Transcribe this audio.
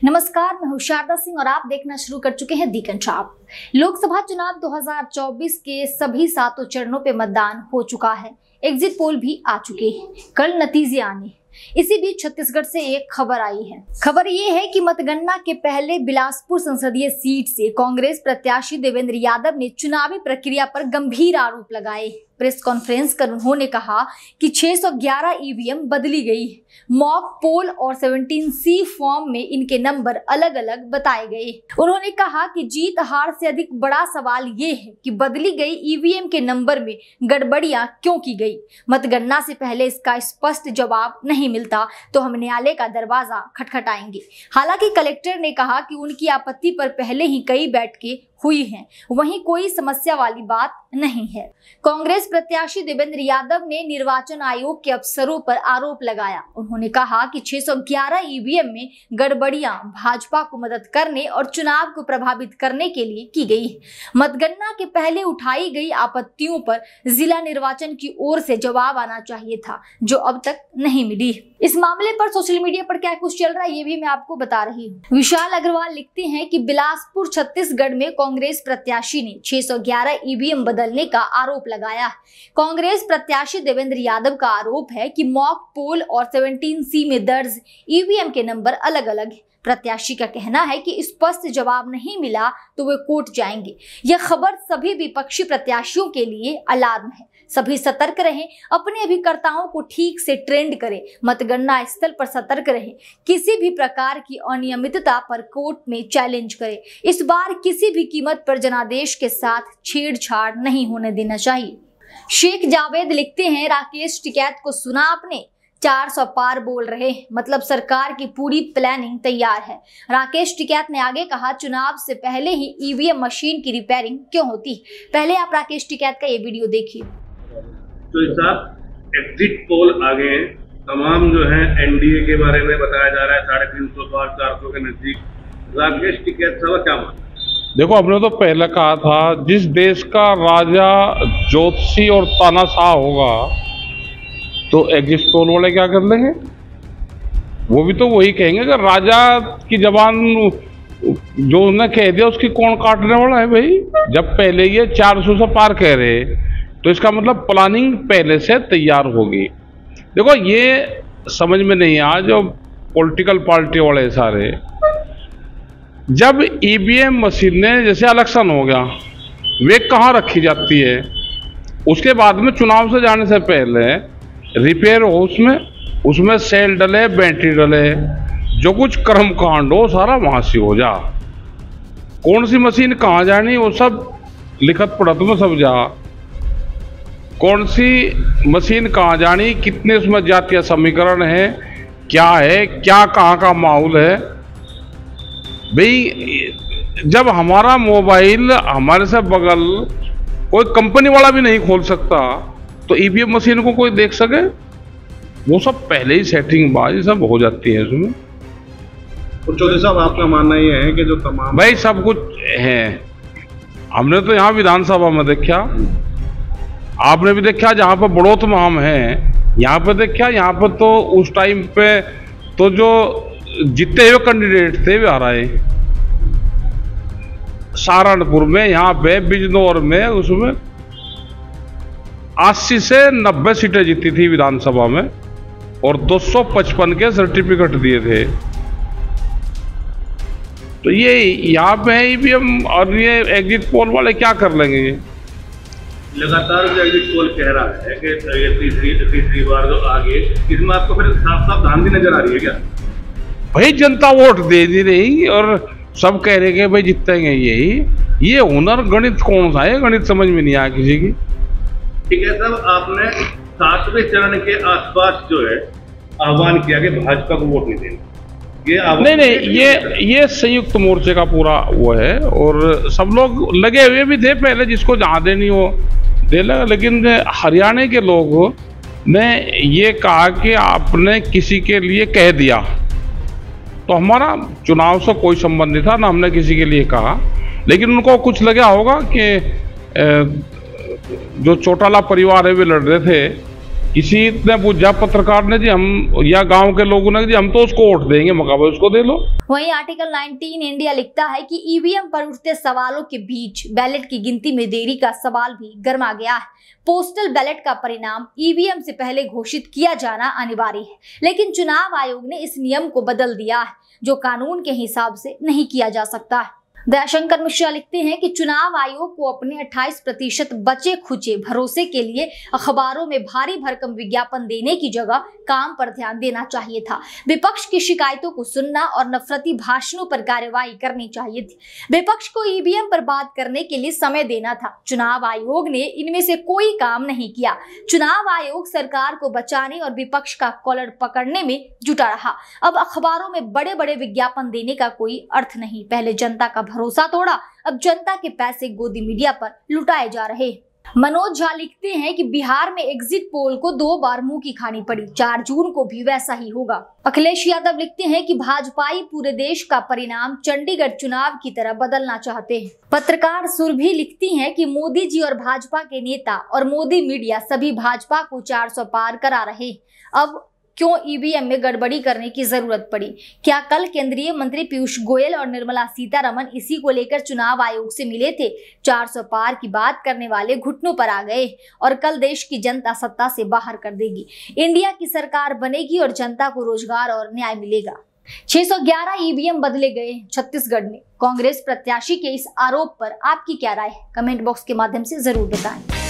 नमस्कार, मैं हूं शारदा सिंह और आप देखना शुरू कर चुके हैं दी पंजाब। लोकसभा चुनाव 2024 के सभी 7 चरणों पे मतदान हो चुका है। एग्जिट पोल भी आ चुके हैं, कल नतीजे आने। इसी बीच छत्तीसगढ़ से एक खबर आई है। खबर ये है कि मतगणना के पहले बिलासपुर संसदीय सीट से कांग्रेस प्रत्याशी देवेंद्र यादव ने चुनावी प्रक्रिया पर गंभीर आरोप लगाए। प्रेस कॉन्फ्रेंस कर उन्होंने कहा कि 611 ईवीएम बदली गई, मॉक पोल और 17C फॉर्म में इनके नंबर अलग अलग बताए गए। उन्होंने कहा कि जीत हार से अधिक बड़ा सवाल ये है कि बदली गई ईवीएम के नंबर में गड़बड़ियां क्यों की गई। मतगणना से पहले इसका स्पष्ट जवाब नहीं मिलता तो हम न्यायालय का दरवाजा खटखटाएंगे। हालांकि कलेक्टर ने कहा कि उनकी आपत्ति पर पहले ही कई बैठकें हुई हैं, वहीं कोई समस्या वाली बात नहीं है। कांग्रेस प्रत्याशी देवेंद्र यादव ने निर्वाचन आयोग के अफसरों पर आरोप लगाया। उन्होंने कहा कि 611 ईवीएम में गड़बड़ियां भाजपा को मदद करने और चुनाव को प्रभावित करने के लिए की गई। मतगणना के पहले उठाई गई आपत्तियों पर जिला निर्वाचन की ओर से जवाब आना चाहिए था, जो अब तक नहीं मिली। इस मामले पर सोशल मीडिया पर क्या कुछ चल रहा है ये भी मैं आपको बता रही हूँ। विशाल अग्रवाल लिखते हैं कि बिलासपुर छत्तीसगढ़ में कांग्रेस प्रत्याशी ने 611 ईवीएम बदलने का आरोप लगाया। कांग्रेस प्रत्याशी देवेंद्र यादव का आरोप है कि मॉक पोल और 17C में दर्ज ईवीएम के नंबर अलग अलग है। प्रत्याशी का कहना है कि स्पष्ट जवाब नहीं मिला तो वे कोर्ट जाएंगे। यह खबर सभी विपक्षी प्रत्याशियों के लिए अलार्म है। सभी सतर्क रहें, अपने अभिकर्ताओं को ठीक से ट्रेंड करें, मतगणना स्थल पर सतर्क रहें, किसी भी प्रकार की अनियमितता पर कोर्ट में चैलेंज करें। इस बार किसी भी कीमत पर जनादेश के साथ छेड़छाड़ नहीं होने देना चाहिए। शेख जावेद लिखते हैं, राकेश टिकैत को सुना आपने, 400 पार बोल रहे, मतलब सरकार की पूरी प्लानिंग तैयार है। राकेश टिकैत ने आगे कहा, चुनाव से पहले ही ईवीएम मशीन की रिपेयरिंग क्यों होती। पहले आप राकेश टिकैत का ये वीडियो देखिए। तो इस साथ एग्जिट पोल आ गए हैं, तमाम जो है एनडीए के बारे में बताया जा रहा है, 350 पार 400 के नजदीक। राकेश टिकैत साहब क्या मानते हैं? देखो, हमने तो पहले कहा था, जिस देश का राजा ज्योतिषी और तानाशाह होगा तो एग्जिट पोल वाले क्या कर लेंगे? वो भी तो वही कहेंगे कि राजा की जबान जो उन्होंने कह दिया उसकी कौन काटने वाला है भाई। जब पहले ये 400 से पार कह रहे तो इसका मतलब प्लानिंग पहले से तैयार होगी। देखो, ये समझ में नहीं आया जो पॉलिटिकल पार्टी वाले सारे, जब ईवीएम मशीनें जैसे इलेक्शन हो गया वे कहाँ रखी जाती है, उसके बाद में चुनाव से जाने से पहले रिपेयर हो, उसमें सेल डले, बैटरी डले, जो कुछ कर्मकांड हो सारा वहाँ से हो जा। कौन सी मशीन कहाँ जानी वो सब लिखत पढ़त में सब जा। कौन सी मशीन कहाँ जानी, कितने उसमें जातीय समीकरण है, क्या है, क्या कहाँ का माहौल है भाई। जब हमारा मोबाइल हमारे से बगल कोई कंपनी वाला भी नहीं खोल सकता तो ईवीएम मशीन को कोई देख सके? वो सब पहले ही सेटिंग बाजी सब हो जाती है उसमें। तो चौधरी साहब, आपका मानना ये है कि जो तमाम भाई सब कुछ है, हमने तो यहाँ विधानसभा में देखा, आपने भी देखा, जहाँ पर बड़ौत महाम है यहाँ पर देखा। यहाँ पर तो उस टाइम पे तो जो जीते हुए कैंडिडेट थे वे आ रहे, सहारनपुर में, यहाँ पे बिजनौर में, उसमें 80 से 90 सीटें जीती थी विधानसभा में और 255 के सर्टिफिकेट दिए थे। तो ये यहाँ पे ईवीएम और ये एग्जिट पोल वाले क्या कर लेंगे? लगातार जो एग्जिट पोल कह रहा है कि ये तीसरी बार जो आगे, इसमें आपको फिर साफ साफ धांधली नजर आ रही है क्या? भाई जनता वोट दे दी रही और सब कह रहे कि भाई जीतेंगे यही। ये हुनर गणित कौन सा है? गणित समझ में नहीं आया किसी की। ठीक है साहब, आपने 7वें चरण के आसपास जो है आह्वान किया कि भाजपा को वोट नहीं देना। ये नहीं, ये संयुक्त मोर्चे का पूरा वो है और सब लोग लगे हुए भी थे पहले, जिसको जहाँ देनी हो दे लगा। लेकिन हरियाणा के लोगों ने ये कहा कि आपने किसी के लिए कह दिया, तो हमारा चुनाव से कोई संबंध नहीं था, ना हमने किसी के लिए कहा। लेकिन उनको कुछ लगा होगा कि जो चौटाला परिवार है वे लड़ रहे थे किसी ने पूछा पत्रकार ने जी हम या गांव के लोगों ने जी हम तो उसको वोट देंगे, मुकाबले उसको दे लो। वहीं आर्टिकल 19 इंडिया लिखता है कि ईवीएम पर उठते सवालों के बीच बैलेट की गिनती में देरी का सवाल भी गर्मा गया है। पोस्टल बैलेट का परिणाम ईवीएम से पहले घोषित किया जाना अनिवार्य है, लेकिन चुनाव आयोग ने इस नियम को बदल दिया है, जो कानून के हिसाब से नहीं किया जा सकता है। दयाशंकर मिश्रा लिखते हैं कि चुनाव आयोग को अपने 28% बचे खुचे भरोसे के लिए अखबारों में भारी भरकम विज्ञापन देने की जगह काम पर ध्यान देना चाहिए था। विपक्ष की शिकायतों को सुनना और नफरती भाषणों पर कार्रवाई करनी चाहिए थी। विपक्ष को ईवीएम पर बात करने के लिए समय देना था। चुनाव आयोग ने इनमें से कोई काम नहीं किया। चुनाव आयोग सरकार को बचाने और विपक्ष का कॉलर पकड़ने में जुटा रहा। अब अखबारों में बड़े बड़े विज्ञापन देने का कोई अर्थ नहीं। पहले जनता का भरोसा तोड़ा, अब जनता के पैसे गोदी मीडिया पर लुटाए जा रहे। मनोज झा लिखते हैं कि बिहार में एग्जिट पोल को 2 बार मुंह की खानी पड़ी, 4 जून को भी वैसा ही होगा। अखिलेश यादव लिखते हैं कि भाजपाई पूरे देश का परिणाम चंडीगढ़ चुनाव की तरह बदलना चाहते हैं। पत्रकार सुरभि लिखती हैं कि मोदी जी और भाजपा के नेता और मोदी मीडिया सभी भाजपा को 400 पार करा रहे। अब क्यों ईवीएम में गड़बड़ी करने की जरूरत पड़ी? क्या कल केंद्रीय मंत्री पीयूष गोयल और निर्मला सीतारमण इसी को लेकर चुनाव आयोग से मिले थे? 400 पार की बात करने वाले घुटनों पर आ गए और कल देश की जनता सत्ता से बाहर कर देगी। इंडिया की सरकार बनेगी और जनता को रोजगार और न्याय मिलेगा। 611 ईवीएम बदले गए छत्तीसगढ़ में। कांग्रेस प्रत्याशी के इस आरोप पर आपकी क्या राय है? कमेंट बॉक्स के माध्यम से जरूर बताएं।